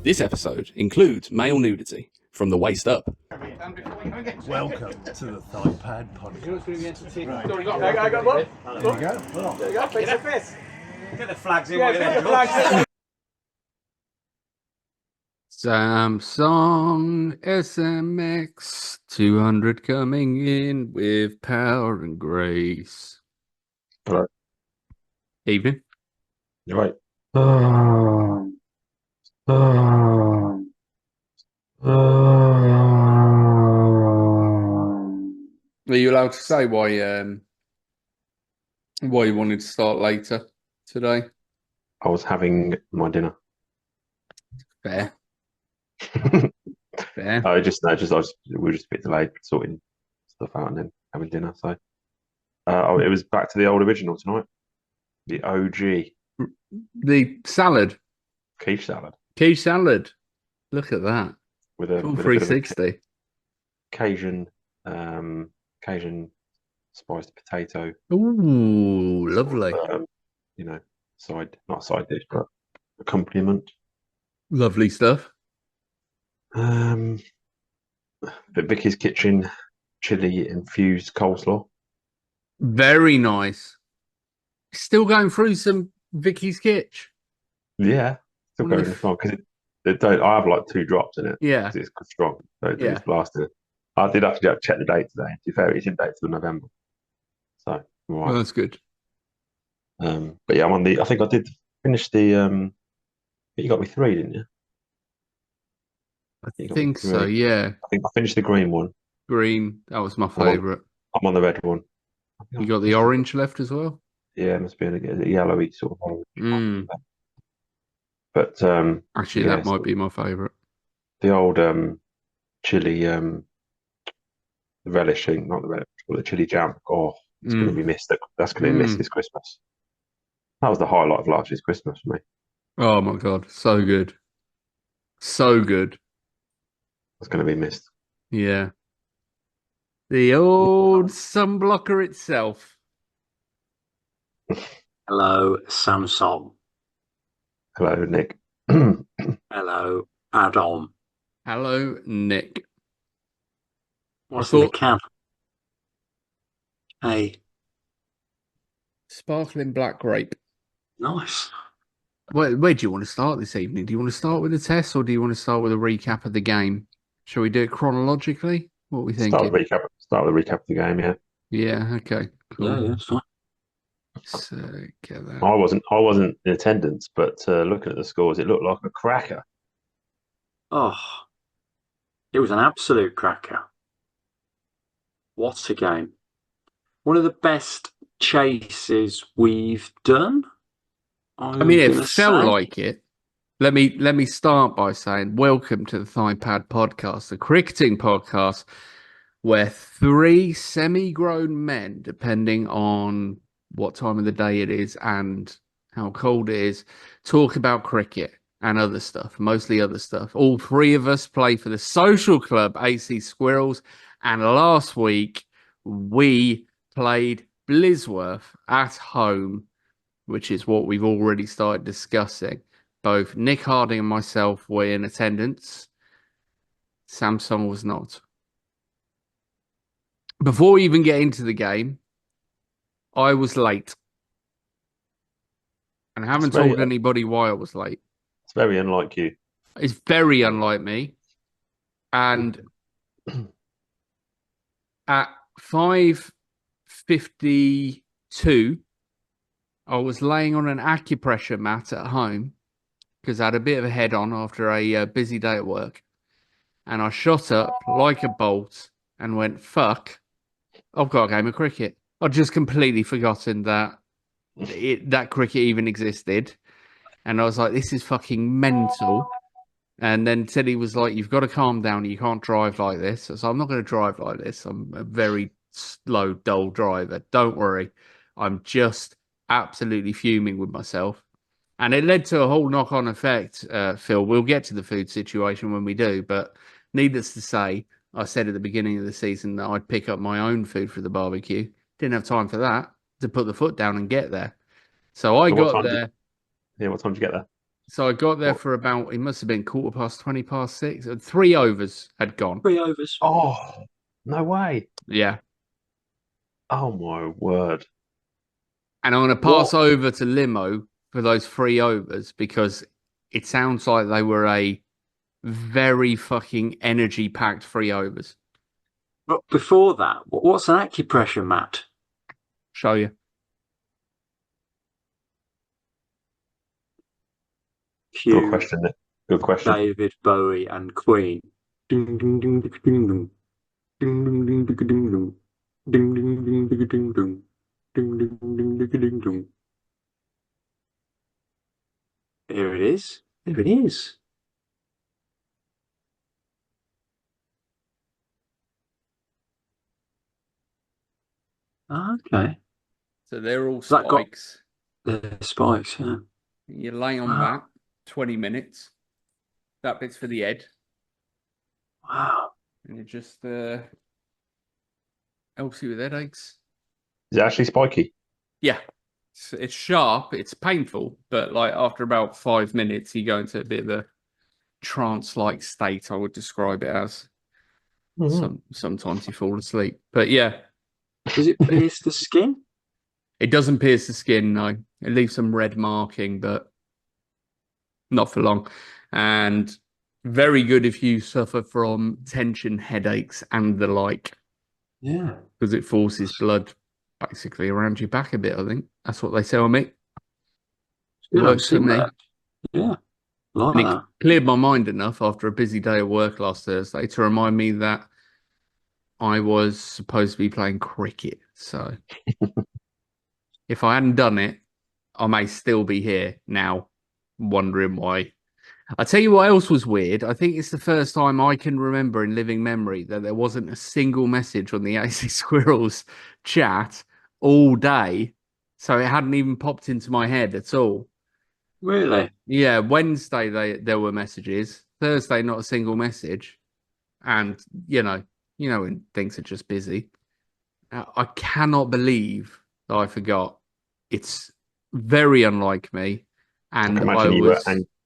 This episode includes male nudity from the waist up. Welcome to the ThighPadPod. I got one. There you go. There you go. Face to face. Get the flags in. Yeah, get the flags. Samsung SMX 200 coming in with power and grace. Hello. Evening. You're right. Are you allowed to say why you wanted to start later today? I was having my dinner. Fair. Fair. We were just a bit delayed sorting stuff out and then having dinner. So it was back to the old original tonight. The OG The salad. quiche salad Quiche salad. Look at that. with a Full with a bit of 360. Cajun spiced potato. Ooh, lovely. Not side dish, but accompaniment. Lovely stuff. The Vicky's Kitchen chili infused coleslaw. Very nice. Still going through some Vicky's Kitch. Yeah, still One of going the as well because I have like 2 drops in it. Yeah. 'Cause it's strong, so Yeah. it's blasted. I did actually have to check the date today. To be fair, it's in date till November. So, all Well, right. that's good. But yeah, I think I did finish the. You got me 3, didn't you? I You got me think so, 3. yeah. I think I finished the green one. Green, that was my on- favourite. I'm on the red one. I think You I got the finished orange left as well? Yeah, it must be a yellowy sort of orange. Mm. But Actually, yeah, that might be my favourite. the old chili relish thing, not the relish, but the chili jam. Oh, it's going to be missed. That's going to be missed this Christmas. That was the highlight of last year's Christmas for me. Oh my God, so good. So good. It's going to be missed. Yeah. The old sunblocker itself. Hello, Samsung. Hello, Nick. Hello, Adam. Hello, Nick. What's in the thought- can? Hey, Sparkling black grape. nice. Where do you want to start this evening? Do you want to start with a test or do you want to start with a recap of the game? Shall we do it chronologically? What are we thinking? Start with a recap of the game. Yeah, Yeah, okay. Cool. Yeah, it's fine. So get that. I wasn't in attendance, but looking at the scores, it looked like a cracker. Oh, it was an absolute cracker. What a game. One of the best chases we've done. I mean, it gonna felt say. like it. Let me start by saying welcome to the ThighPad podcast, the cricketing podcast, where 3 semi-grown men, depending on what time of the day it is and how cold it is, talk about cricket and other stuff, mostly other stuff. All 3 of us play for the social club AC Squirrels, and last week we played Blisworth at home, which is what we've already started discussing. Both Nick Harding and myself were in attendance. Samsung was not. Before we even get into the game, I was late. And I haven't told anybody why I was late. It's very unlike you. It's very unlike me. And at 5:52, I was laying on an acupressure mat at home because I had a bit of a head on after a busy day at work. And I shot up like a bolt and went, fuck, I've got a game of cricket. I'd just completely forgotten that that cricket even existed. And I was like, this is fucking mental. And then Teddy was like, you've got to calm down. You can't drive like this. So I'm not going to drive like this. I'm a very slow, dull driver. Don't worry. I'm just absolutely fuming with myself. And it led to a whole knock-on effect, Phil. We'll get to the food situation when we do. But needless to say, I said at the beginning of the season that I'd pick up my own food for the barbecue. Didn't have time for that, to put the foot down and get there. So I got there. Yeah, what time did you get there? So I got there for about, it must have been 6:15. 3 overs had gone. 3 overs. Oh, no way. Yeah. Oh my word. And I'm going to pass over to Limo for those 3 overs because it sounds like they were a very fucking energy packed 3 overs. But before that, what's an acupressure mat? Show you. Good Cue question, Nick. Good question. David Bowie and Queen. Ding ding ding ding ding ding. Ding ding ding ding ding ding. Ding ding ding ding ding ding. Ding ding ding ding ding ding. Here it is. There it is. Okay. So they're all So that got spikes. the spikes, yeah. You lay on that 20 minutes. That bit's for the head. Wow. And it just helps you with headaches. Is it actually spiky? Yeah. It's sharp, it's painful, but like after about 5 minutes, you go into a bit of a trance-like state, I would describe it as. Sometimes you fall asleep. But yeah. Does it pierce the skin? It doesn't pierce the skin, no. It leaves some red marking, but not for long. And very good if you suffer from tension, headaches, and the like. Yeah. Because it forces blood basically around your back a bit, I think. That's what they tell me. Good, Works for me. that. Yeah. Like And it that. cleared my mind enough after a busy day at work last Thursday to remind me that I was supposed to be playing cricket. So if I hadn't done it, I may still be here now, wondering why. I tell you what else was weird. I think it's the first time I can remember in living memory that there wasn't a single message on the AC Squirrels chat all day. So it hadn't even popped into my head at all. Really? Yeah, Wednesday there were messages. Thursday, not a single message. And when things are just busy. I cannot believe that I forgot. It's very unlike me. And I can imagine you were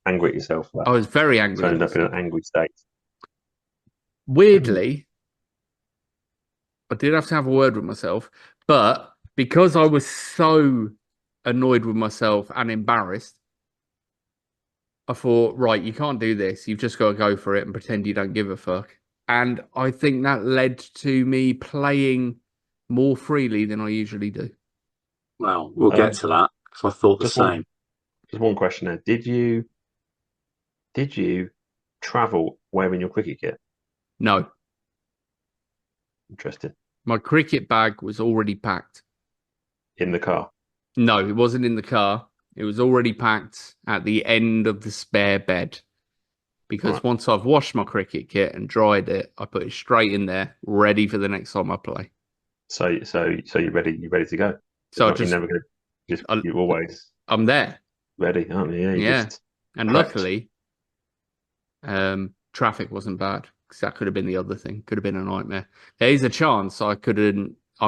angry at yourself for that. I was very angry. Turned up in an angry state. Weirdly, I did have to have a word with myself, but because I was so annoyed with myself and embarrassed, I thought, right, you can't do this. You've just got to go for it and pretend you don't give a fuck. And I think that led to me playing more freely than I usually do. Well, we'll get to that because I thought the same. Just one question there. Did you travel wearing your cricket kit? No. Interesting. My cricket bag was already packed. In the car? No, it wasn't in the car. It was already packed at the end of the spare bed. Because once I've washed my cricket kit and dried it, I put it straight in there, ready for the next time I play. So you're ready. You're ready to go. So you're never going to you're always. I'm there. Ready, aren't you? Yeah. And luckily, traffic wasn't bad because that could have been the other thing. Could have been a nightmare. There is a chance I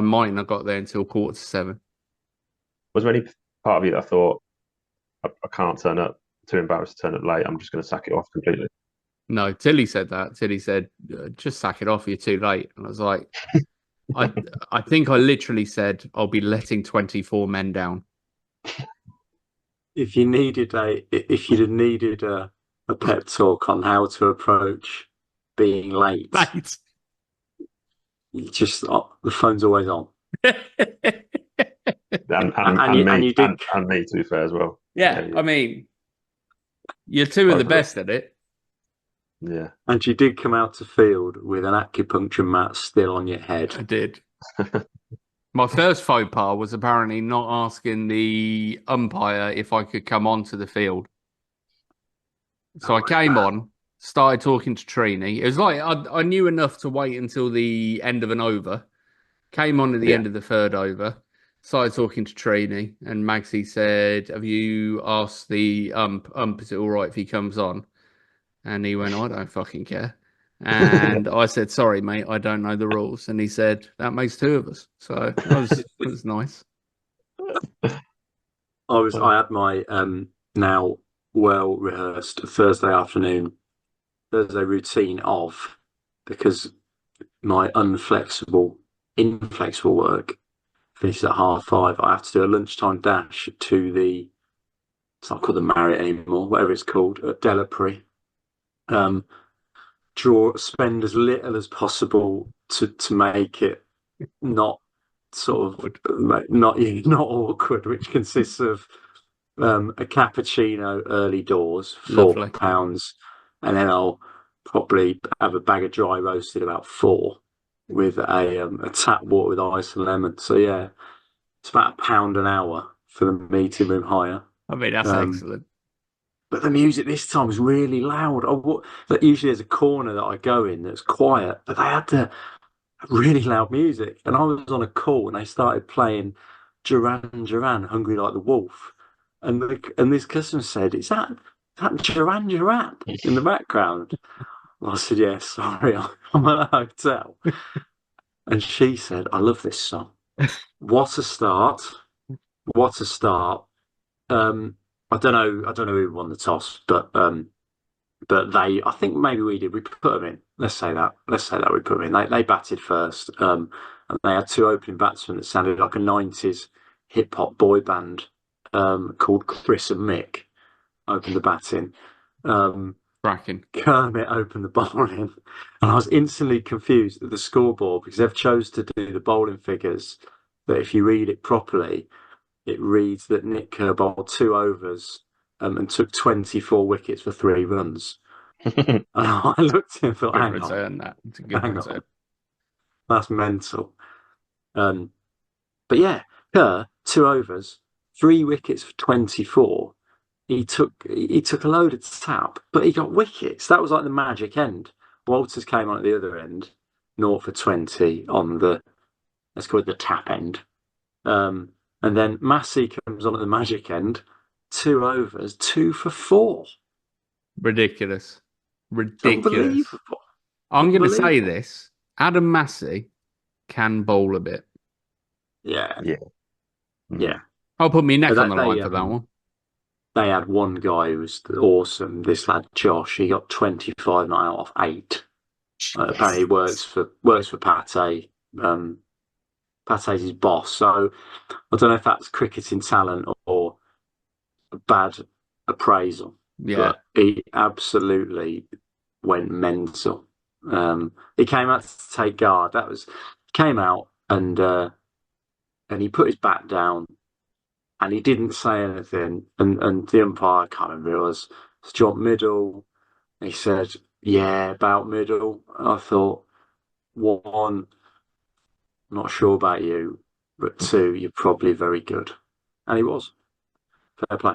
mightn't have got there until 6:45. Was there any part of you that I thought I can't turn up? Too embarrassed to turn up late. I'm just going to sack it off completely. No, Tilly said that. Tilly said, just sack it off. You're too late. And I was like, I think I literally said, I'll be letting 24 men down. If you'd have needed a pep talk on how to approach being late, just the phone's always on. and me, to be fair as well. Yeah. I mean, you're two of the best at it. Yeah. And you did come out to field with an acupuncture mat still on your head. I did. My first faux pas was apparently not asking the umpire if I could come onto the field. So I came on, started talking to Trini. It was like I knew enough to wait until the end of an over. Came on at the end of the third over. Started talking to Trini, and Magsy said, "Have you asked the ump, is it all right if he comes on?" And he went, "I don't fucking care." And I said, "Sorry, mate, I don't know the rules." And he said, "That makes 2 of us." So that was nice. I had my now well rehearsed Thursday routine because my inflexible work finishes at 5:30. I have to do a lunchtime dash to it's not called the Marriott anymore, whatever it's called, at Delapre. Spend as little as possible to make it not not awkward, which consists of a cappuccino early doors, Lovely. £4, and then I'll probably have a bag of dry roasted about 4 with a tap water with ice and lemon. So yeah, it's about £1 an hour for the meeting room hire. I mean, that's excellent. But the music this time was really loud. Usually there's a corner that I go in that's quiet, but they had the really loud music. And I was on a call and they started playing Duran Duran, Hungry Like the Wolf. And this customer said, "Is that Duran Duran in the background?" And I said, "Yeah, sorry, I'm at a hotel." And she said, "I love this song. What a start. What a start." I don't know who won the toss, but I think maybe we did. We put them in. Let's say that we put them in. They batted first, and they had 2 opening batsmen that sounded like a '90s hip hop boy band called Chris and Mick. Opened the batting. Cracking. Kermit opened the bowling, and I was instantly confused at the scoreboard because they've chose to do the bowling figures. That if you read it properly, it reads that Nick Kerr bowled 2 overs and took 24 wickets for 3 runs. And I looked at him and thought, Good hang return, on, that. It's a good hang return. on. That's mental. But yeah, Kerr, 2 overs, 3 wickets for 24. He took a load of tap, but he got wickets. That was like the magic end. Walters came on at the other end, 0 for 20 on let's call it the tap end. And then Massey comes on at the magic end, 2 overs, 2 for 4. Ridiculous. Unbelievable. I'm going to say this. Adam Massey can bowl a bit. Yeah. I'll put my neck on the line for that one. They had one guy who was awesome. This lad Josh, he got 25 not out of 8. Apparently, he works for Pate. Pate's his boss. So I don't know if that's cricketing talent or a bad appraisal. Yeah, but he absolutely went mental. He came out to take guard. Came out and he put his bat down. And he didn't say anything. And the umpire, I can't remember who it was, John Middle. He said, "Yeah, about middle." And I thought, 1, I'm not sure about you, but 2, you're probably very good. And he was. Fair play.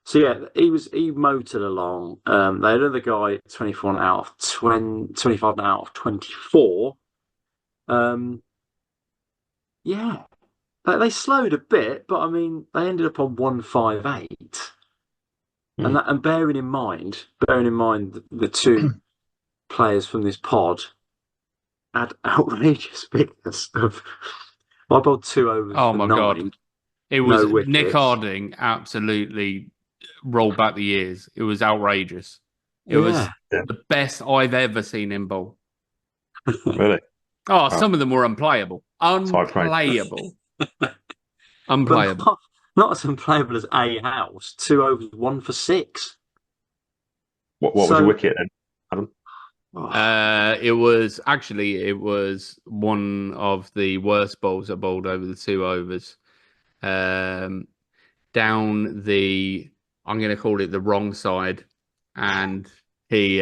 So yeah, he motored along. They had another guy, 24 out of 20, 25 out of 24. Yeah. They slowed a bit, but I mean, they ended up on 158. And bearing in mind the 2 players from this pod had outrageous figures of. I bowled 2 overs. Oh for my 9, God. It was no Nick wickets. Harding absolutely rolled back the years. It was outrageous. It was the best I've ever seen him bowl. Really? Oh, some of them were unplayable. Unplayable. Unplayable. Not as unplayable as A House. 2 overs, 1 for 6. What was your wicket then, Adam? It was one of the worst bowls I bowled over the 2 overs. Down the, I'm going to call it the wrong side, and he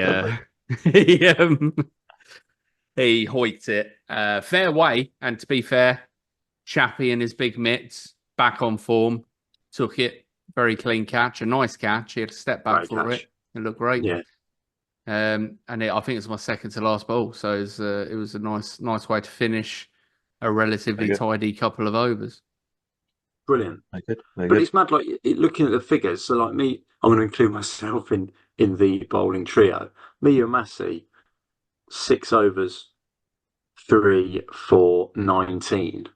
he hoiked it fair way. And to be fair, Chappie and his big mitts back on form, took it, very clean catch, a nice catch. He had to step back for it. It looked great. Yeah. I think it was my second to last bowl, so it was a nice way to finish a relatively tidy couple of overs. Brilliant. Very But good. it's mad, like looking at the figures. So, like me, I'm going to include myself in the bowling trio. Me and Massey, 6 overs, 3 for 19.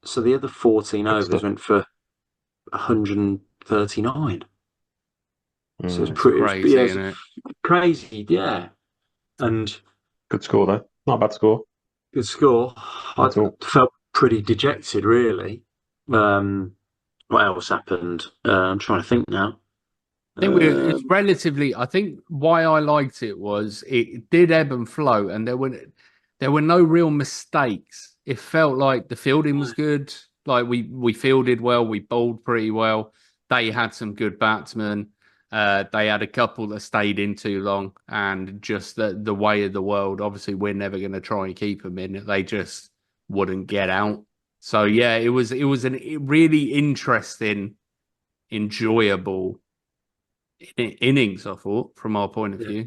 So the other 14 overs went for 139. So it's Mm. pretty Crazy, yeah, isn't it? crazy, yeah. And Good score though. Not a bad score good score. I at all. felt pretty dejected, really. What else happened? I'm trying to think now. I think it's relatively. I think why I liked it was it did ebb and flow, and there were no real mistakes. It felt like the fielding was good. Like we fielded well, we bowled pretty well. They had some good batsmen. They had a couple that stayed in too long, and just the way of the world. Obviously, we're never going to try and keep them in. They just wouldn't get out. So yeah, it was a really interesting, enjoyable innings, I thought, from our point of Yeah, view. I,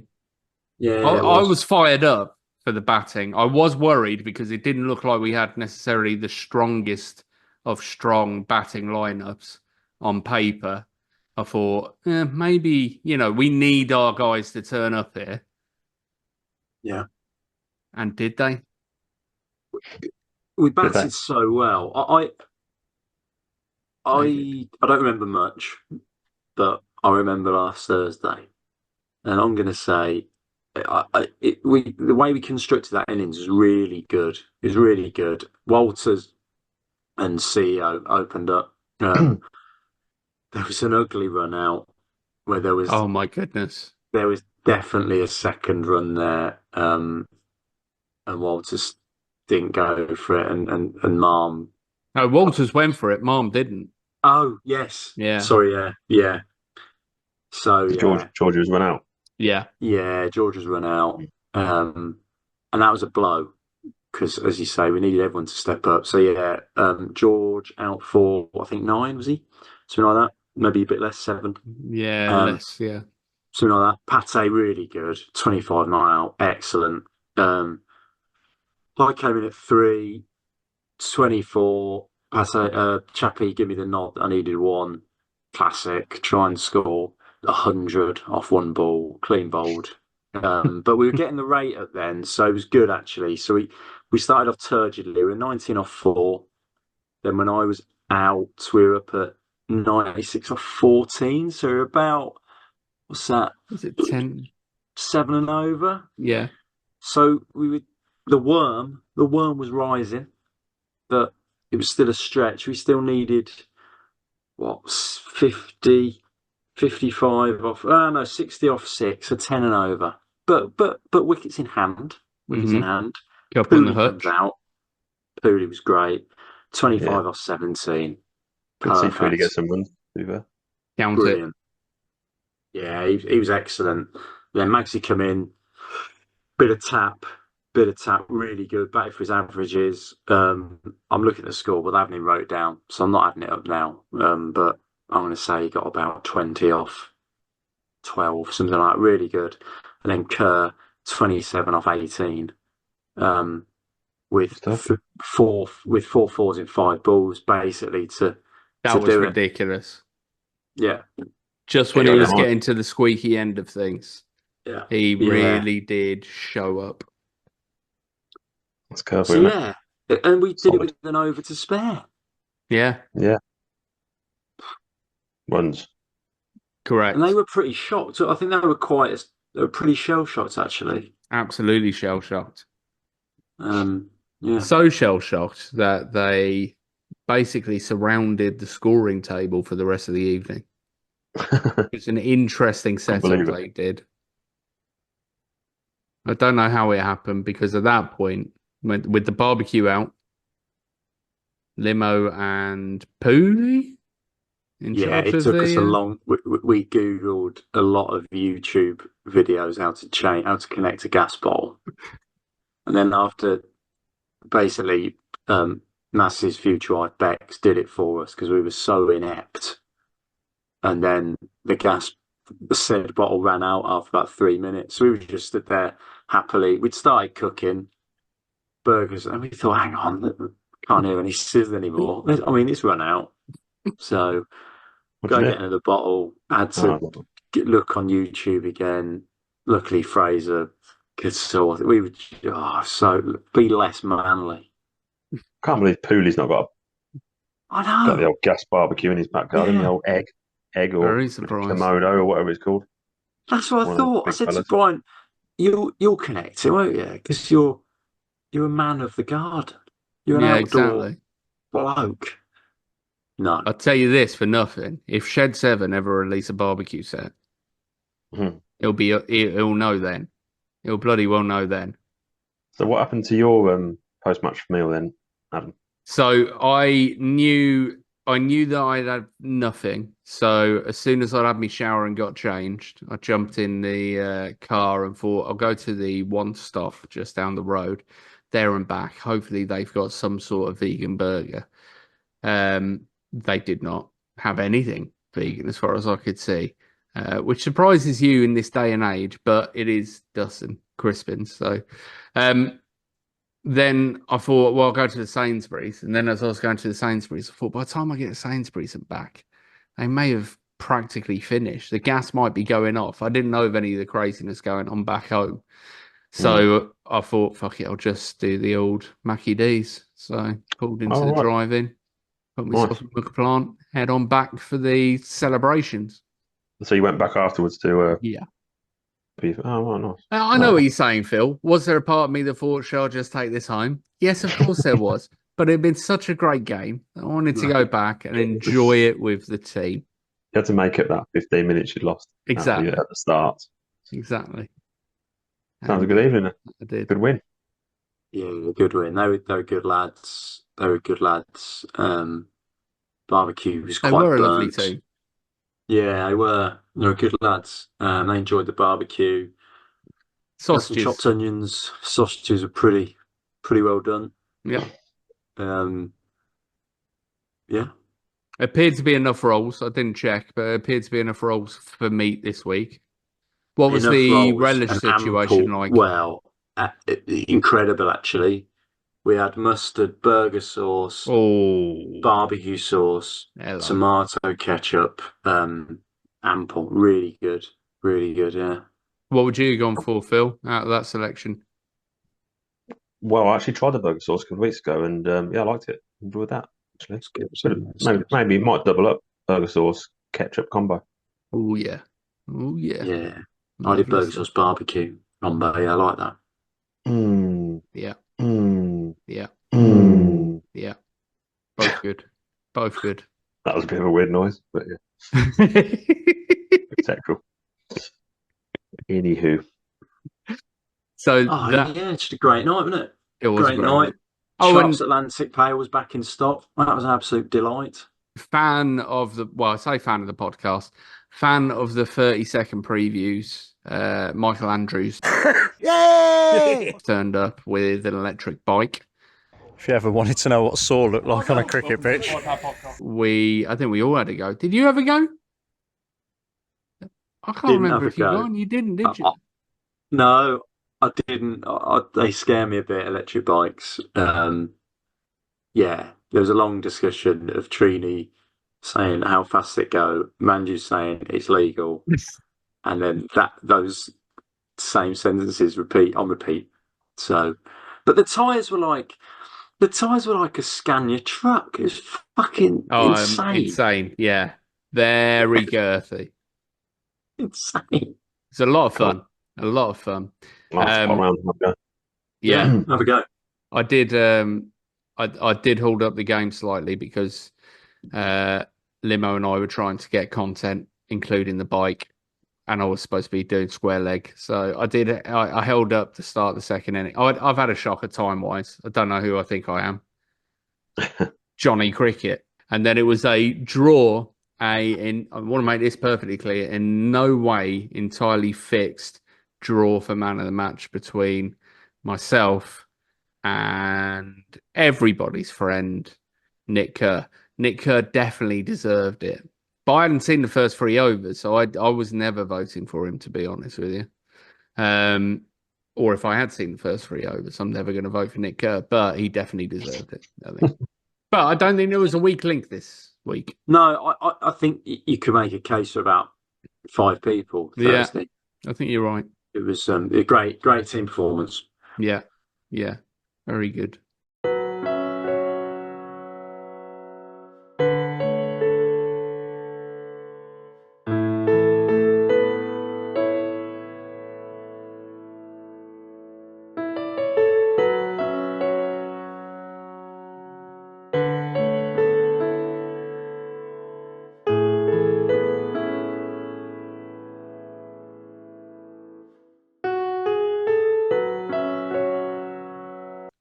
yeah, it I was. was fired up for the batting. I was worried because it didn't look like we had necessarily the strongest of strong batting lineups on paper. I thought, maybe, we need our guys to turn up here. Yeah, And did they? we Did they? batted so well. They did. I don't remember much, but I remember last Thursday, and I'm going to say, the way we constructed that innings was really good. It was really good. Walters and CEO opened up. There was an ugly run out where Oh, my goodness. there was definitely a second run there, and Walters didn't go for it, and Marm. No, Walters went for it. Mom didn't. Oh yes, Yeah. sorry, yeah. So George was run out. Yeah. George has run out, and that was a blow because, as you say, we needed everyone to step up. So George out for I think 9 was he, something like that, maybe a bit less, 7, Yeah. um, Less. Yeah. something like that. Pate really good, 25 not out, excellent. I came in at 3, 24. Pate, Chappie, give me the nod. I needed one. Classic. Try and score 100 off one ball, clean bowled. But we were getting the rate up then, so it was good actually. So we started off turgidly. We were 19 off 4. Then when I was out, we were up at 96 off 14. So we we're about, what's that? Was it 10? 7 and over. Yeah. So the worm was rising, but it was still a stretch. We still needed what 50, 55 off. No, 60 off 6, so 10 and over. But wickets in hand. Wickets in Mm-hmm. hand. Up on the Pooley comes hutch. out. Pooley was great. 25 Yeah. off 17. Good to see Pooley Perfect. get some runs. To be fair. Count it. Brilliant. Yeah, he was excellent. Then Maxi come in, bit of tap, really good. Back for his averages. I'm looking at the score, but I haven't even wrote it down, so I'm not adding it up now. But I'm going to say he got about 20 off 12, something like that. Really good. And then Kerr, 27 off 18. With Stuff. four fours in 5 balls, basically to That was do it. ridiculous. Yeah, Just when Yeah, he was yeah. getting to the squeaky end of things, yeah. he Yeah. really did show up. That's curve, So isn't yeah, and we did it Solid. with an over to spare. Yeah, it? Yeah. Runs. correct. And they were pretty shocked. I think they were pretty shell shocked actually. Absolutely shell shocked. Yeah. So shell shocked that they basically surrounded the scoring table for the rest of the evening. It's an interesting setup believe it. they did. I don't know how it happened because at that point, with the barbecue out, Limo and Pooley in Yeah, charge it of took us a the. long. We googled a lot of YouTube videos how to connect a gas bowl, and then after basically Mass's future wife Bex did it for us because we were so inept, and then the said bottle ran out after about 3 minutes. So we were just stood there happily. We'd started cooking burgers, and we thought, hang on, can't hear any sizzle anymore. I mean, it's run out, so. What'd Go you and do? get another bottle. Had to look on YouTube again. Luckily, Fraser could sort it. We would so be less manly. Can't believe Pooley's not got I the know. old gas barbecue in his back garden, Yeah. the old egg egg or Very surprised. Komodo or whatever it's called. That's what I One of those thought. I big said to fellas. Brian, you'll connect it, won't you? Because you're a man of the garden. You're an Yeah, outdoor exactly. bloke. No. I'll tell you this for nothing. If Shed 7 ever release a barbecue set, Mhm. he'll know then. He'll bloody well know then. So what happened to your post-match meal then, Adam? So I knew that I'd had nothing. So as soon as I'd had my shower and got changed, I jumped in the car and thought I'll go to the one stop just down the road, there and back. Hopefully they've got some sort of vegan burger. They did not have anything vegan as far as I could see, which surprises you in this day and age, but it is Dustin Crispin. So then I thought, well, I'll go to the Sainsbury's. And then as I was going to the Sainsbury's, I thought by the time I get to Sainsbury's and back, they may have practically finished. The gas might be going off. I didn't know of any of the craziness going on back home. So I thought, fuck it, I'll just do the old Mackie D's. So pulled into the Right. drive-in, put myself Nice. in the plant, head on back for the celebrations. So you went back afterwards to Yeah. Oh, right, nice. I know what you're saying, Phil. Was there a part of me that thought, shall I just take this home? Yes, of course there was. But it'd been such a great game. I wanted to go back and enjoy it with the team. You had to make up that 15 minutes you'd lost Exactly. at the start. Exactly. Sounds a good evening. I did. Good win. Yeah, good win. They were good lads. They were good lads. Barbecue was They quite were a lovely burnt. team. Yeah, they were. They were good lads. They enjoyed the barbecue. Got some chopped Sausages. onions. Sausages are pretty well done. Yeah. Yeah. Appeared to be enough rolls. I didn't check, but it appeared to be enough rolls for meat this week. What was Enough the rolls relish and situation ample. like? Well, incredible actually. We had mustard, burger sauce, Oh, barbecue sauce, hello. tomato ketchup. Ample. Really good. Really good. Yeah. What would you have gone for, Phil, out of that selection? Well, I actually tried the burger sauce a couple of weeks ago, and I liked it. Enjoyed that actually. It's good. Maybe it might double up burger sauce ketchup combo. Oh yeah. Oh yeah. Yeah. I Lovely did burger stuff. sauce barbecue combo. Yeah, I like that. Yeah. Mm. Yeah. Mm. Yeah. Both good. Both good. That was a bit of a weird noise, but yeah, technical. Anywho, So Oh that yeah, it's just a great night, wasn't it? it was a Great great night. night. Oh, and Transatlantic Pale was back in stock. That was an absolute delight. fan of the I say fan of the podcast, fan of the 30-second previews. Michael Andrews Yay! turned up with an electric bike. If you ever wanted to know what Saw looked like on a cricket pitch. I think we all had a go. Did you ever go? I can't Didn't remember have a if you go. gone. You didn't, did you? No, I didn't. They scare me a bit, electric bikes. Yeah, there was a long discussion of Trini saying how fast it go, Manju saying it's legal, and then those same sentences repeat on repeat. So, but the tyres were like a Scania truck. It was fucking insane. Insane. Yeah. Very girthy. Insane. It's a lot of fun. A lot of fun. I'll have to pop round and have a go. Yeah. Have a go. I did I did hold up the game slightly because Limo and I were trying to get content, including the bike, and I was supposed to be doing square leg. So I held up to start the second inning. I've had a shocker time wise. I don't know who I think I am. Johnny Cricket. And then it was a draw. I want to make this perfectly clear, in no way entirely fixed draw for man of the match between myself and everybody's friend, Nick Kerr. Nick Kerr definitely deserved it. But I hadn't seen the first 3 overs, so I was never voting for him, to be honest with you. Or if I had seen the first 3 overs, I'm never going to vote for Nick Kerr, but he definitely deserved it, I think. But I don't think there was a weak link this week. No, I think you could make a case for about 5 people Thursday. Yeah, I think you're right. It was a great team performance. Yeah, very good.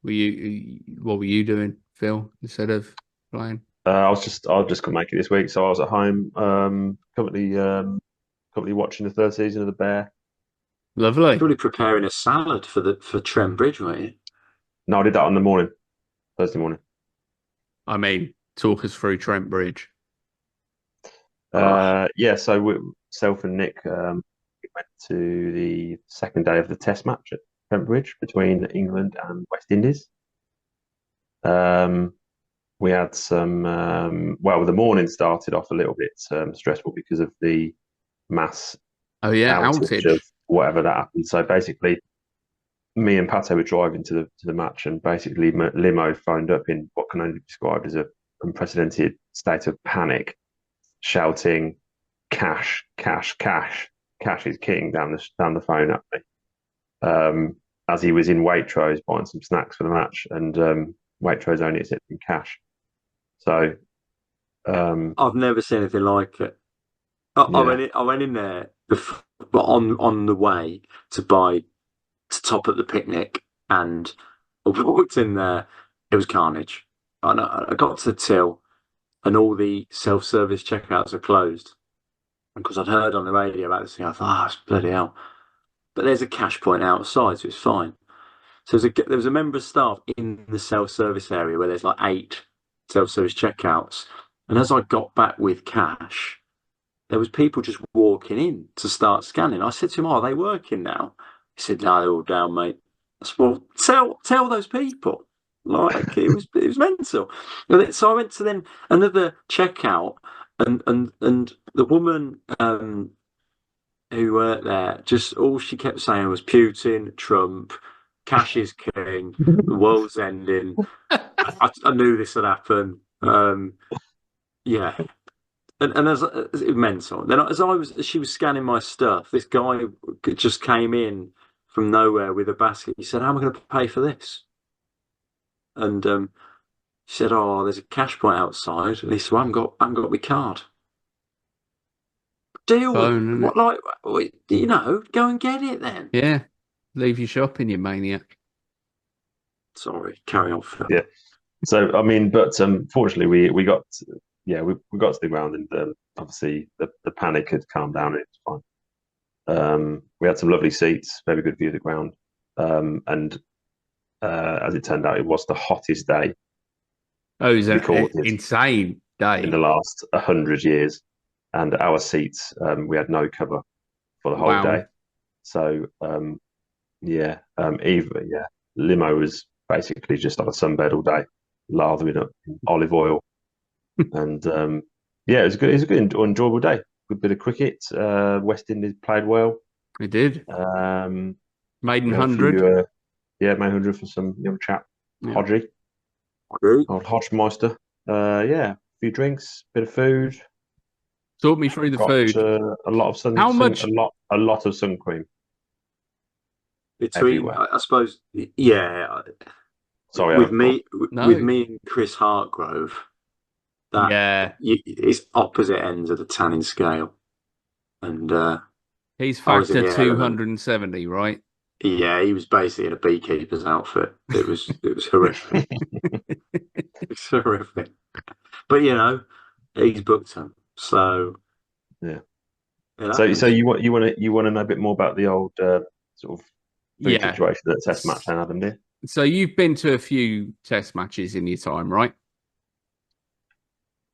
What were you doing, Phil, instead of playing? I just couldn't make it this week, so I was at home, currently watching the third season of The Bear. Lovely. Probably preparing a salad for Trent Bridge, weren't you? No, I did that on the morning, Thursday morning. I mean, talk us through Trent Bridge. Yeah, so self and Nick we went to the second day of the Test match at Trent Bridge between England and West Indies. We had some. Well, the morning started off a little bit stressful because of the mass Oh yeah, outage of outage. whatever that happened. So basically, me and Pato were driving to the match, and basically Limo phoned up in what can only be described as a unprecedented state of panic, shouting, "Cash, cash, cash, cash is king!" down the phone at me. As he was in Waitrose buying some snacks for the match, and Waitrose only accepting cash. So I've never seen anything like it. I yeah, I went in there before, but on the way to top up the picnic, and I walked in there. It was carnage. I got to the till, and all the self-service checkouts are closed. And because I'd heard on the radio about this thing, I thought, oh, bloody hell. But there's a cash point outside, so it's fine. So there was a member of staff in the self-service area where there's like 8 self-service checkouts. And as I got back with cash, there was people just walking in to start scanning. I said to him, "Oh, are they working now?" He said, "No, they're all down, mate." I said, "Well, tell those people." Like it was mental. So I went to then another checkout, and the woman who worked there, just all she kept saying was Putin, Trump, cash is king, the world's ending. I knew this would happen. Yeah, and as it was mental. Then as she was scanning my stuff, this guy just came in from nowhere with a basket. He said, "How am I going to pay for this?" And she said, "Oh, there's a cash point outside." And he said, well, I haven't got my card." Deal with Phone, isn't what, it? like, go and get it then. Yeah. Leave your shopping, you maniac. Sorry, carry on, Phil. yeah. So I mean, but fortunately, we got we got to the ground, and obviously the panic had calmed down. And it was fine. We had some lovely seats, very good view of the ground, and as it turned out, it was the hottest day Oh, it was an recorded insane in the day. last 100 years, and our seats we had no cover for the whole Wow. day. So Limo was basically just on a sunbed all day, lathering up in olive oil, and yeah, it was a good, enjoyable day. Good bit of cricket. West Indies played well. It did. Um, Maiden we had a few, 100. May 100 for some young chap, Yeah. Hodgie, Agreed. old Hodgemeister. Yeah, a few drinks, bit of food. Talk me through the Got food. a lot of How much? a lot of sun cream Between, everywhere. I suppose, yeah, Sorry, with I've gone. me, No. with me and Chris Hartgrove, that Yeah. it's opposite ends of the tanning scale, and He's I was in factor the element. 270, right? Yeah, he was basically in a beekeeper's outfit. It was horrific. It's horrific. But he's booked him, so Yeah. it So happens. you want to know a bit more about the old sort of food Yeah. situation at the Test match, then, Adam? Dear? So you've been to a few test matches in your time, right?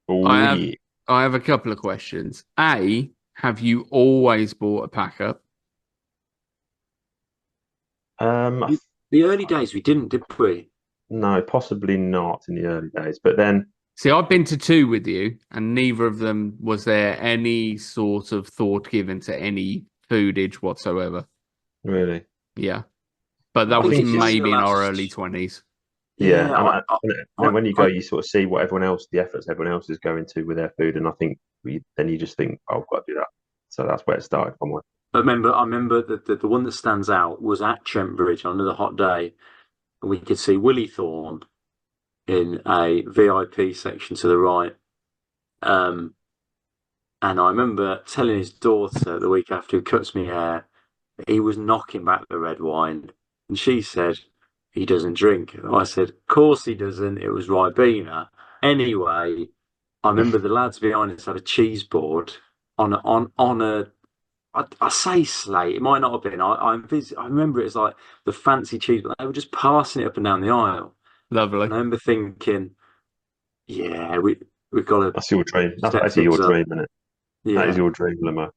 Oh I have yeah. I have a couple of questions. A, have you always bought a pack up? I The early days we didn't, did we? No, possibly not in the early days. But then, See, I've been to two with you, and neither of them was there any sort of thought given to any foodage whatsoever. really, Yeah. But that I was think think it's only the maybe in our early last. 20s. yeah. Yeah, And then when you go, you sort of see what everyone else, the efforts everyone else is going to with their food, and I think then you just think, oh, I've got to do that. So that's where it started from. I remember that the one that stands out was at Trent Bridge on another hot day, and we could see Willie Thorne in a VIP section to the right. Um, and I remember telling his daughter the week after, who cuts me hair, that he was knocking back the red wine, and she said, he doesn't drink. I said, of course he doesn't. It was Ribena. Anyway, I remember the lads behind us had a cheese board on a I say slate. It might not have been. I remember it as like the fancy cheese, but they were just passing it up and down the aisle. Lovely. And I remember thinking, yeah, we've got to That's your dream. That's step basically your things up. dream, isn't it? That is Yeah. your dream, Limo.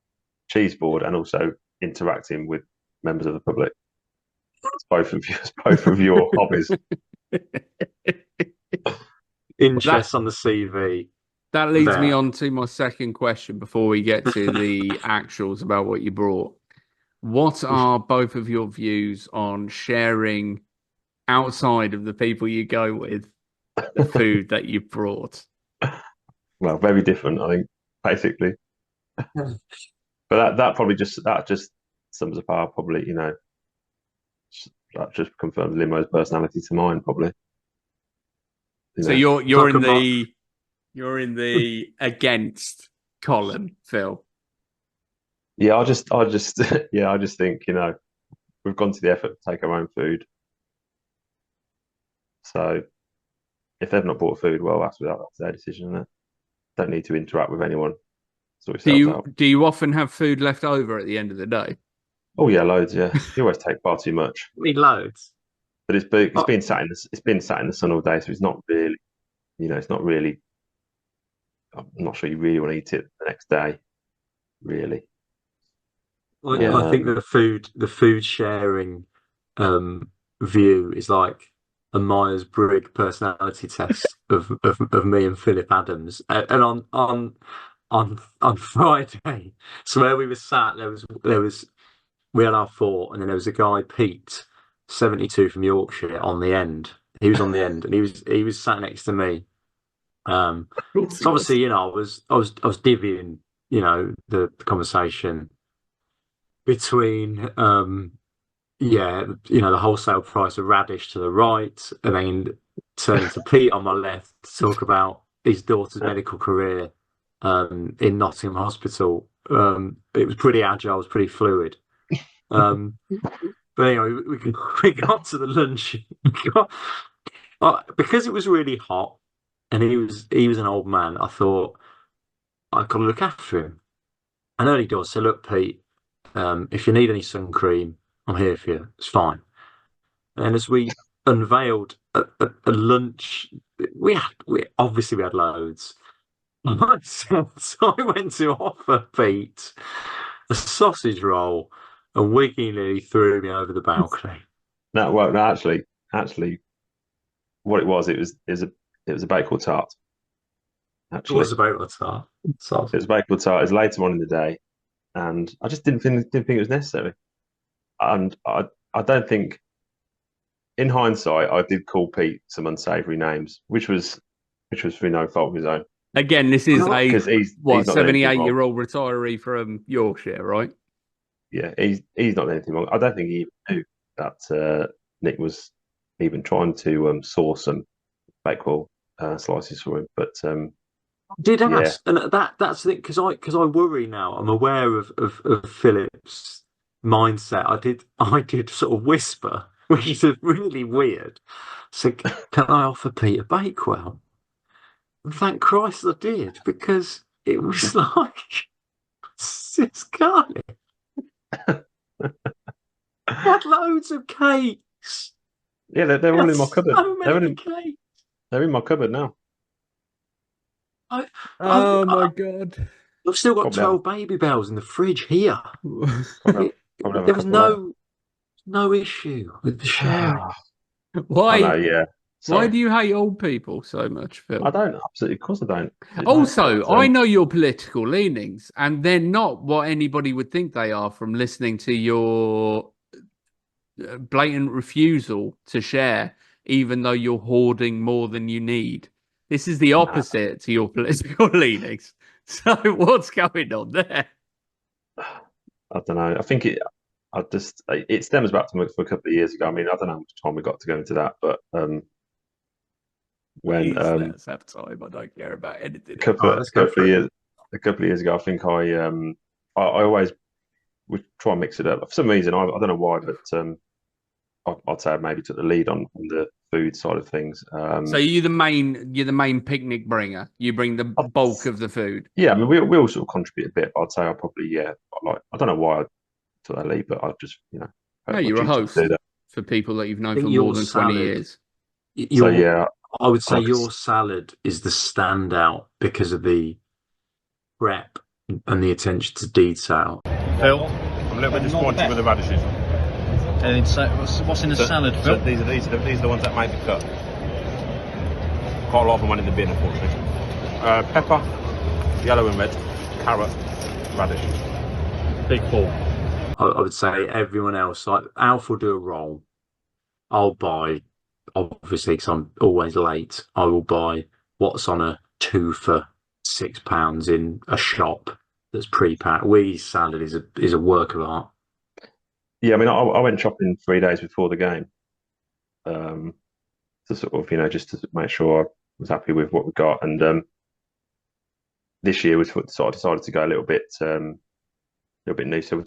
Cheese board and also interacting with members of the public. It's both of your hobbies. Interest on the CV. That leads me There. on to my second question before we get to the actuals about what you brought. What are both of your views on sharing outside of the people you go with the food that you've brought? Well, very different, I think, basically. But that just sums up our probably, that just confirms Limo's personality to mine, probably. So you're in the against column, Phil. Yeah, I just think, we've gone to the effort to take our own food. So if they've not bought food, well, that's their decision, isn't it? Don't need to interact with anyone. Sort yourselves out. Do you often have food left over at the end of the day? Oh yeah, loads. Yeah, you always take far too much. We loads. But it's been sat in the sun all day, so it's not really, it's not really. I'm not sure you really want to eat it the next day, really. I think the food sharing view is like a Myers-Briggs personality test of me and Philip Adams. And on Friday, so where we were sat, we had our four, and then there was a guy, Pete, 72 from Yorkshire, on the end. He was on the end, and he was sat next to me. So obviously, I was divvying, the conversation between the wholesale price of radish to the right, and then turning to Pete on my left to talk about his daughter's medical career in Nottingham Hospital. It was pretty agile, it was pretty fluid. But anyway, we got to the lunch. Because it was really hot and he was an old man, I thought I could look after him. And early doors said, "Look, Pete, if you need any sun cream, I'm here for you. It's fine." And as we unveiled a lunch, we obviously had loads. So I went to offer Pete a sausage roll, and Wiggy nearly threw me over the balcony. No, well, no, actually, what it was a Bakewell tart. Actually, It was about what's that? it was a Bakewell tart. It was later on in the day, and I just didn't think it was necessary. And I don't think, in hindsight, I did call Pete some unsavoury names, which was through no fault of his own. Again, this is Because he's not 78-year-old retiree from Yorkshire, right? Yeah, he's not anything wrong. I don't think he even knew that Nick was even trying to source some Bakewell slices for him. But Did ask, and that's the thing, because I worry now. I'm aware of Philip's mindset. I did sort of whisper, which is really weird. So can I offer Peter Bakewell? And thank Christ I did, because it was like it's garlic. I had loads of cakes. yeah, they're all in my cupboard. So many cakes. They're in my cupboard now. My God. I've still got Probably 12 baby bells in the fridge here. Probably have a There was couple no issue with the sharing. Why? I know, yeah. Why Sorry. do you hate old people so much, Phil? I don't, absolutely, of course I don't. Also, But, I know your political leanings, and they're not what anybody would think they are from listening to your blatant refusal to share, even though you're hoarding more than you need. This is the opposite to your political leanings. So what's going on there? I don't know. I think it stems back to a couple of years ago. I mean, I don't know how much time we got to go into that, but when Let's have time. I don't care about anything. a couple of years ago, I think I always would try and mix it up. For some reason, I don't know why, but I'd say I maybe took the lead on the food side of things. So you're the main picnic bringer. You bring the bulk of the food. Yeah, I mean, we all sort of contribute a bit. But I'd say I probably, I don't know why I took that lead, but I just, No, my you're a duty to host do that. for people that you've I known think for more than 20 years. So yeah, I would say like- your salad is the standout because of the prep and the attention to detail. Phil, I'm a little bit disappointed with the radishes. What's in the salad, So Phil? these are the ones that make the cut. Quite a lot of them went in the bin, unfortunately. Pepper, yellow and red, carrot, radish. Big four. I would say everyone else, like Alf will do a roll. I'll buy, obviously, because I'm always late, I will buy what's on a 2 for £6 in a shop that's pre-packed. Wiggy's salad is a work of art. yeah. I mean, I went shopping 3 days before the game, to sort of, just to make sure I was happy with what we got. And this year was sort of decided to go a little bit new. So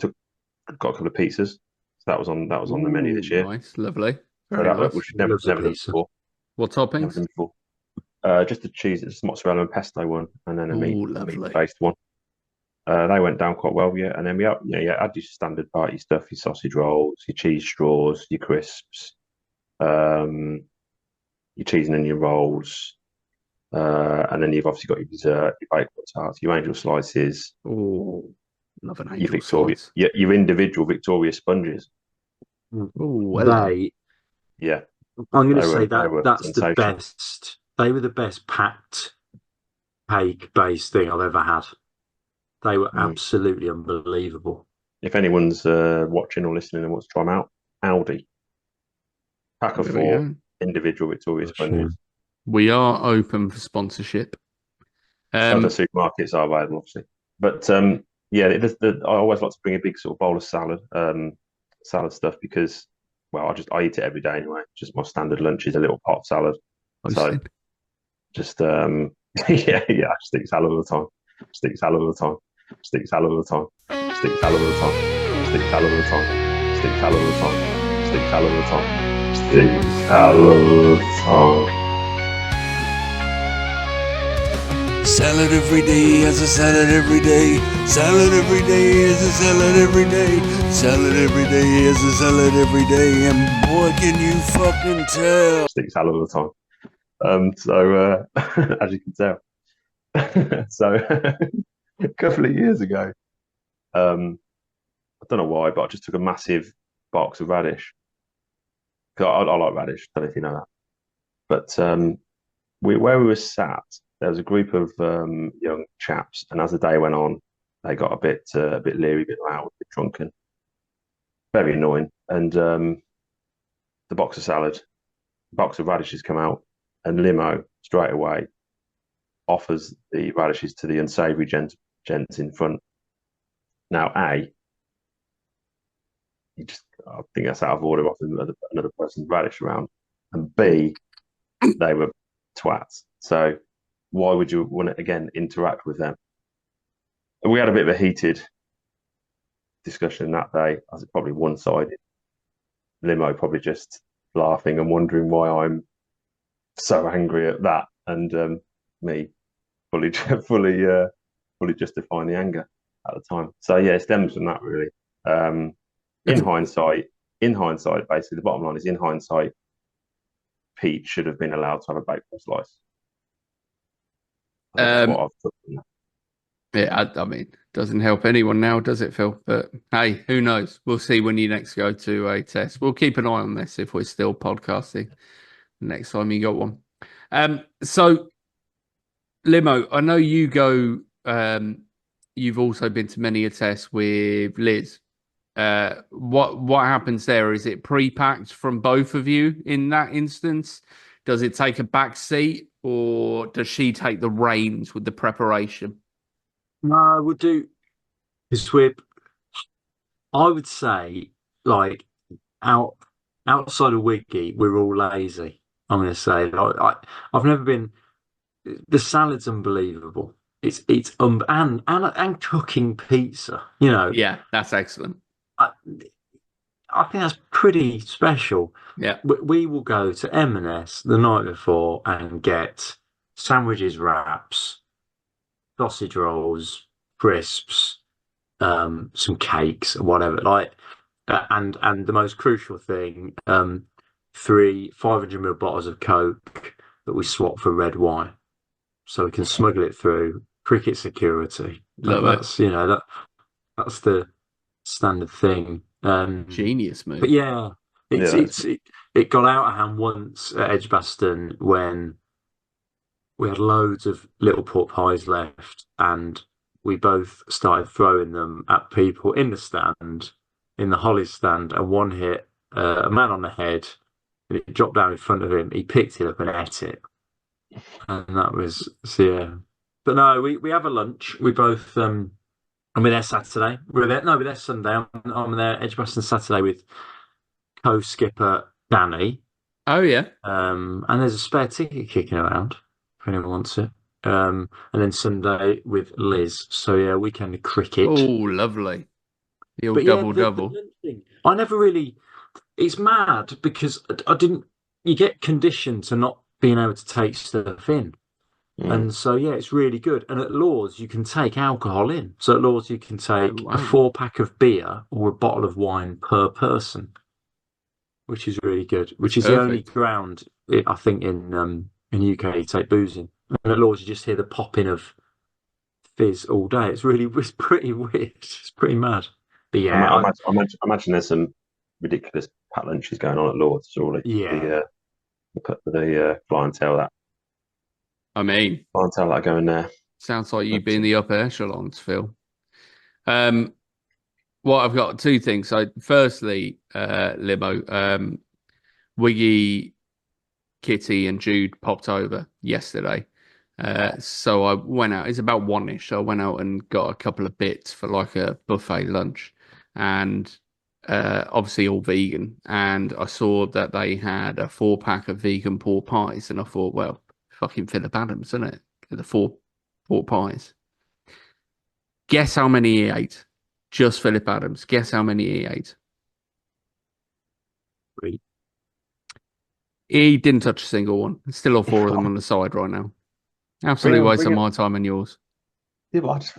got a couple of pizzas. So that was on the menu this year. Nice, lovely, So very that nice. which never Loves a done pizza. before. What Never toppings? done before. Just the cheese, it's mozzarella and pesto one, and then a Lovely. meat-based one. They went down quite well, yeah. And then we had your standard party stuff: your sausage rolls, your cheese straws, your crisps, your cheese and onion rolls, and then you've obviously got your dessert, your Bakewell tarts, your angel slices, Oh, love an your angel Victoria, slice. your individual Victoria sponges. Oh, hello. Yeah, I'm going They to say were that's the sensational. best. They were the best packed cake-based thing I've ever had. They were absolutely unbelievable. If anyone's watching or listening and wants to try them out, Aldi, pack of There we 4 go. individual Victoria sponges. We are open for sponsorship. Other supermarkets are available, obviously. But I always like to bring a big sort of bowl of salad stuff because, well, I eat it every day anyway. Just my standard lunch is a little pot salad. So just I just eat salad all the time. Just eat salad all the time. Just eat salad all the time. Just eat salad all the time. Just eat salad all the time. Just eat salad all the time. Just eat salad all the time. Just eat salad all the time. Salad every day, as a salad every day. Salad every day, as a salad every day. Salad every day, as a salad every day. And boy, can you fucking tell. Just eat salad all the time. So as you can tell. So a couple of years ago, I don't know why, but I just took a massive box of radish. I like radish. Don't know if you know that. But where we were sat, there was a group of young chaps, and as the day went on, they got a bit leery, a bit loud, a bit drunken, very annoying. And the box of radishes come out, and Limo straight away offers the radishes to the unsavoury gents in front. Now, I think that's out of order, offering another person's radish around, and B, they were twats. So why would you want to again interact with them? And we had a bit of a heated discussion that day, as it probably one-sided. Limo probably just laughing and wondering why I'm so angry at that, and me fully justifying the anger at the time. So yeah, it stems from that really. In hindsight, basically the bottom line is, in hindsight, Pete should have been allowed to have a Bakewell slice. That's what I've took from that. Yeah, I mean, doesn't help anyone now, does it, Phil? But hey, who knows? We'll see when you next go to a test. We'll keep an eye on this if we're still podcasting next time you got one. So, Limo, I know you go. You've also been to many a test with Liz. What happens there? Is it pre-packed from both of you in that instance? Does it take a back seat, or does she take the reins with the preparation? No, we'll do because I would say, like, outside of Wiggy, we're all lazy. I'm going to say I've never been. The salad's unbelievable. It's and cooking pizza. Yeah, that's excellent. I think that's pretty special. Yeah. We will go to M&S the night before and get sandwiches, wraps, sausage rolls, crisps, some cakes, or whatever. And the most crucial thing, three 500 ml bottles of Coke that we swap for red wine, so we can smuggle it through cricket security. Love it. That's the standard thing. Genius But move. yeah, it got out of hand once at Edgbaston when we had loads of little pork pies left, and we both started throwing them at people in the stand, in the Hollies stand, and one hit a man on the head, and it dropped down in front of him. He picked it up and ate it, and that was so, yeah. But no, we have a lunch. We both I'm there Saturday. We're there Sunday. I'm there Edgbaston Saturday with co-skipper Danny. Oh yeah. And there's a spare ticket kicking around if anyone wants it. And then Sunday with Liz. So yeah, weekend of cricket. Oh, lovely. The old But yeah, double the double. lunch thing, I never really. It's mad because I didn't. You get conditioned to not being able to take stuff in. And so, yeah, it's really good. And at Lord's, you can take alcohol in. So at Lord's, you can take wow. a 4-pack of beer or a bottle of wine per person, which is really good. Which is the only Perfect. ground, I think, in UK you take booze in. And at Lord's, you just hear the popping of fizz all day. It's pretty weird. It's pretty mad. But yeah, I imagine there's some ridiculous pat lunches going on at Lord's, surely. yeah. The clientele I mean, that are going there. sounds like you've been the upper echelons, Phil. Well, I've got two things. So, firstly, Limo, Wiggy, Kitty, and Jude popped over yesterday. So I went out. It's about 1ish. So I went out and got a couple of bits for like a buffet lunch, and obviously all vegan. And I saw that they had a 4-pack of vegan pork pies, and I thought, well, fucking Philip Adams, isn't it? The 4 pork pies. Guess how many he ate? Just Philip Adams. Guess how many he ate? 3. He didn't touch a single one. Still all 4 of them on the side right now. Absolutely waste of my time and yours. Yeah, but I just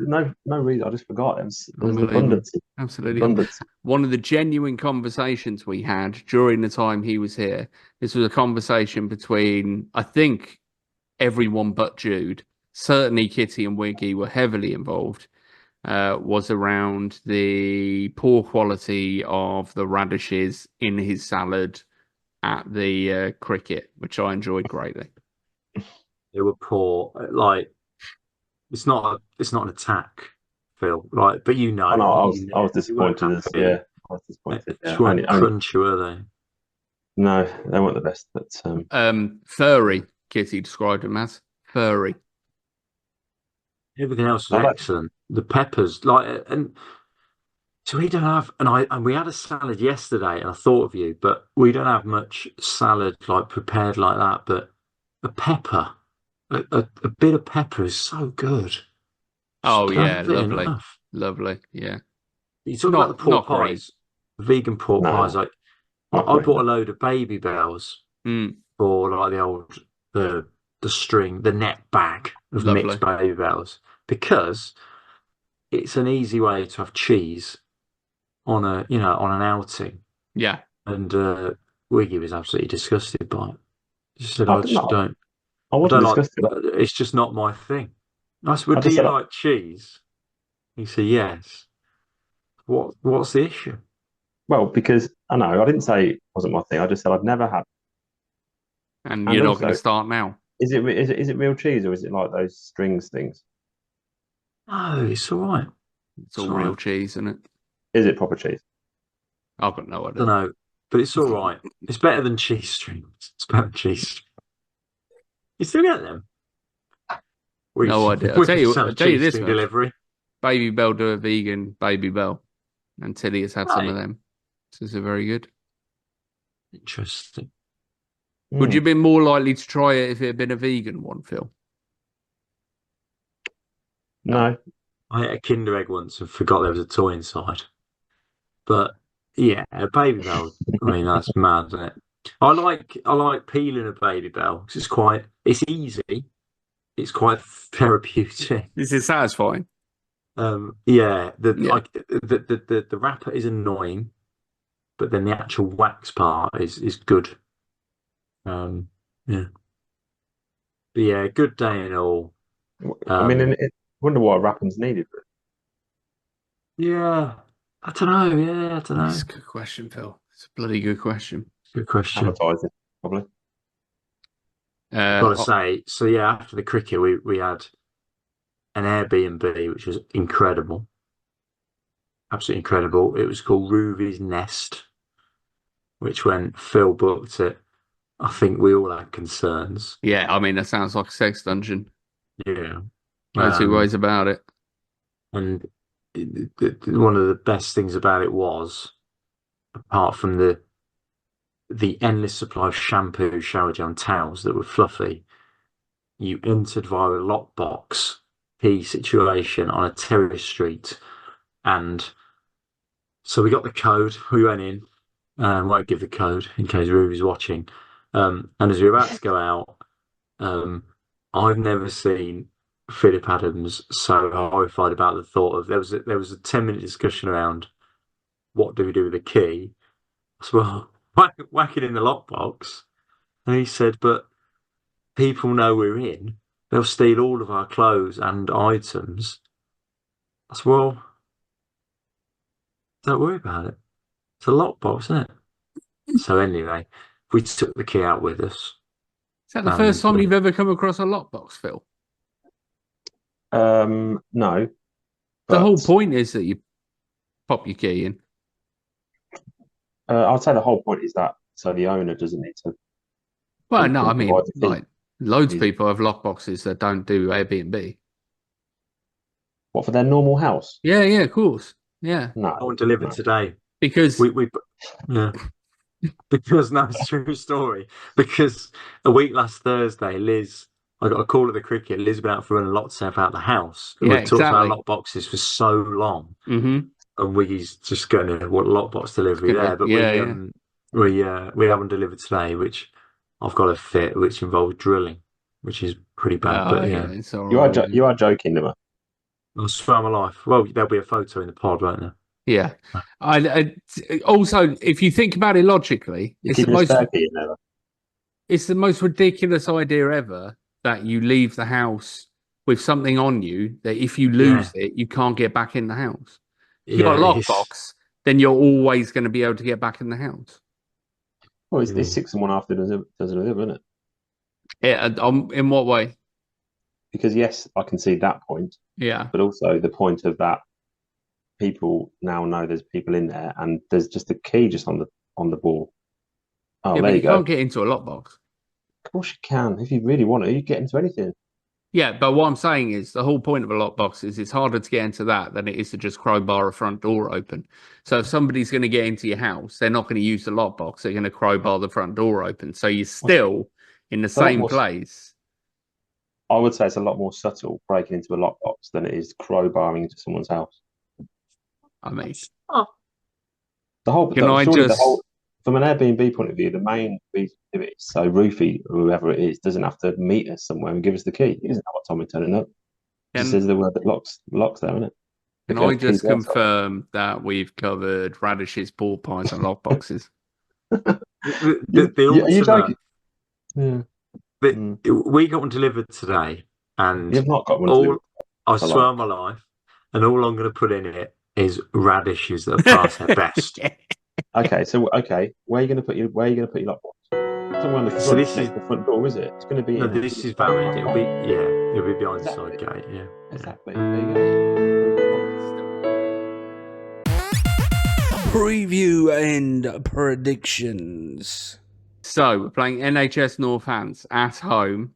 no reason. I just forgot. There's Unbelievable. abundance. Absolutely. Abundance. One of the genuine conversations we had during the time he was here, this was a conversation between, I think, everyone but Jude. Certainly Kitty and Wiggy were heavily involved. Was around the poor quality of the radishes in his salad at the cricket, which I enjoyed greatly. They were poor. Like it's not an attack, Phil. Right, but you know, I was you weren't disappointed. happy. Yeah, I was disappointed. Just Yeah. weren't crunchy, were they? No, they weren't the best. But Furry, Kitty described him as furry. Everything else was excellent. The peppers, and so we don't have, and we had a salad yesterday, and I thought of you, but we don't have much salad like prepared like that. But a pepper, a bit of pepper is so good. Oh Just yeah, don't have it lovely, enough. lovely. Yeah, You talk about the pork not great. pies, vegan pork No, pies. Like not I great. bought a load of Baby Bells for like the string, the net bag of Lovely. mixed Baby Bells because it's an easy way to have cheese on an outing. Yeah, And Wiggy was absolutely disgusted by it. She said, I "I just don't. I I wasn't don't like. disgusted. It's just not my thing." I said, "Well, I do just you said, like cheese?" He said, "Yes." What's the issue? well, because I know I didn't say it wasn't my thing. I just said I'd never had. and And you're not also, going to start now. Is it real cheese or is it like those strings things? No, it's all right. It's all real cheese, isn't it? Is it proper cheese? I've got no I idea. don't know, but it's all right. It's better than cheese strings. It's better than cheese strings. You still get them? No idea. I'll We tell you cheese this string much. delivery. Baby Bell do a vegan Baby Bell, and Tilly has had some of Right. them. So they're very good. Interesting. Would you have been more likely to try it if it had been a vegan one, Phil? No. I ate a Kinder Egg once and forgot there was a toy inside. But Yeah, a baby bell. I mean, that's mad, isn't it? I like peeling a baby bell because it's easy. It's quite therapeutic. This is satisfying. Yeah, Yeah. the wrapper is annoying, but then the actual wax part is good. Um, yeah, but yeah, good day and all. I mean, Um, wonder why wrapping's needed. But yeah, I don't know. Yeah, I don't It's a know. good question, Phil. It's a bloody good question. Good question. advertising, probably. I've got to Uh, say, so yeah, after the cricket, we had an Airbnb, which was incredible, absolutely incredible. It was called Ruby's Nest, which when Phil booked it, I think we all had concerns. yeah, I mean, that sounds like a sex dungeon. Yeah. No two ways about it. And one of the best things about it was, apart from the endless supply of shampoo, shower gel, and towels that were fluffy, you entered via a lockbox key situation on a terrace street. And so we got the code, we went in, won't give the code in case Ruby's watching. And as we were about to go out, um, I've never seen Philip Adams so horrified about the thought of there was a 10-minute discussion around what do we do with the key. So well, whack it in the lockbox. And he said, but people know we're in. They'll steal all of our clothes and items. I said, well, don't worry about it. It's a lockbox, isn't it? So anyway, we took the key out with us. Is that the And first time you've ever come across a lockbox, Phil? No, The whole but point is that you pop your key in. I'd say the whole point is that so the owner doesn't need to Well, no, I mean, provide the key. like, loads of He's- people have lockboxes that don't do Airbnb. What, for their normal house? Yeah, yeah, of course. Yeah. I No, want delivered no. today. Because, We yeah. Because no, it's a true story. Because a week last Thursday, I got a call at the cricket. Liz been out for running lots of out the house. And yeah, we've talked about exactly. lockboxes for so long. hmm And Wiggy's just going to what lockbox delivery Gonna- there. But yeah, yeah. we haven't delivered today, which I've got to fit, which involves drilling, which is pretty bad. Oh, But yeah, yeah, it's all You are right. you are joking, Limo. I'll swear on my life. Well, there'll be a photo in the pod, won't there? Yeah. Also, if you think about it logically, You're keeping a spare key in there. it's the most ridiculous idea ever that you leave the house with something on you that if you lose it, you can't get back in the house. If you've got a Yeah, it's, lockbox, then you're always going to be able to get back in the house. Well, it's 6 and 1 half does another, isn't it? Yeah, in what way? Because yes, I can see that point, Yeah. but also the point of that people now know there's people in there, and there's just a key just on the ball. Oh, Yeah, there but you you go. can't get into a lockbox. Of course you can if you really want to. You get into anything. Yeah, but what I'm saying is the whole point of a lockbox is it's harder to get into that than it is to just crowbar a front door open. So if somebody's going to get into your house, they're not going to use the lockbox. They're going to crowbar the front door open. So you're still in the It's a lot same more- place. I would say it's a lot more subtle breaking into a lockbox than it is crowbarring into someone's house. I mean, The whole, Can I surely just- the whole, from an Airbnb point of view, the main reason to do it is so Roofy, or whoever it is, doesn't have to meet us somewhere and give us the key. He doesn't know what time we're turning up. He just Can- says the word that locks there, isn't it? can I just confirm that we've covered radishes, pork pies, and lockboxes? the Are you ultimate. joking? Yeah. We got one delivered today, and You've not got one to all do. I for swear long. on my life, and all I'm going to put in it is radishes that are past their best. Okay, where are you going to put your lockbox? Somewhere on the front, So this next is- to the front door, is it? It's going to be. No, in this is valid. It'll be behind the Exactly. side gate. Yeah. Exactly. There you go. Preview and predictions. So we're playing NHS Northants at home.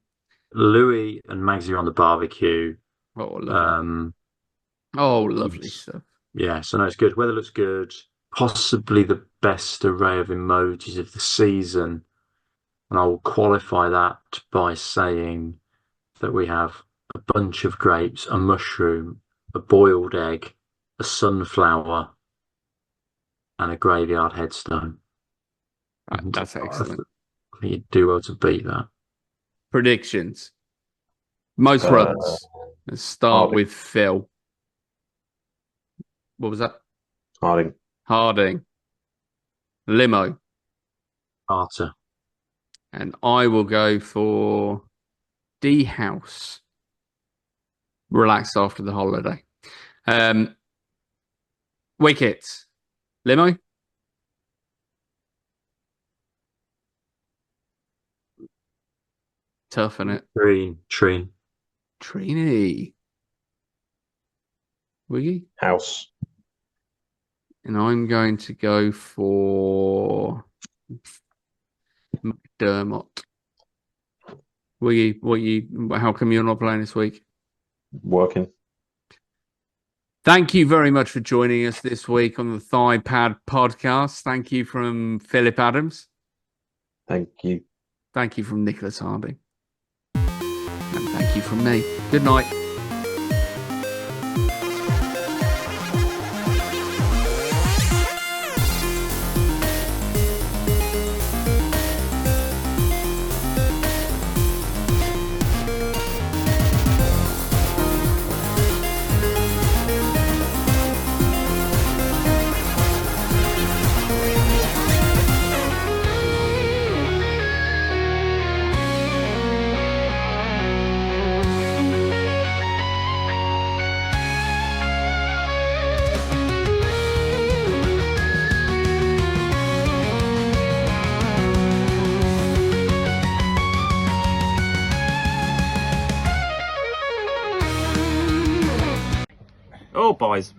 Louis and Magsy are on the barbecue. Oh, lovely. Lovely stuff. Yeah, so no, it's good. Weather looks good. Possibly the best array of emojis of the season. And I will qualify that by saying that we have a bunch of grapes, a mushroom, a boiled egg, a sunflower, and a graveyard headstone. That's excellent. I think you'd do well to beat that. Predictions. Most runs. Let's start Harding. with Phil. What was that? Harding. Harding. Limo. Carter. And I will go for D House. Relax after the holiday. Wickets. Limo. Tough, innit? Treen. Trini. Wiggy. House. And I'm going to go for McDermott. Wiggy, how come you're not playing this week? Working. Thank you very much for joining us this week on the ThighPad podcast. Thank you from Philip Adams. Thank you. Thank you from Nicholas Harding. And thank you from me. Good night. Oh, boys.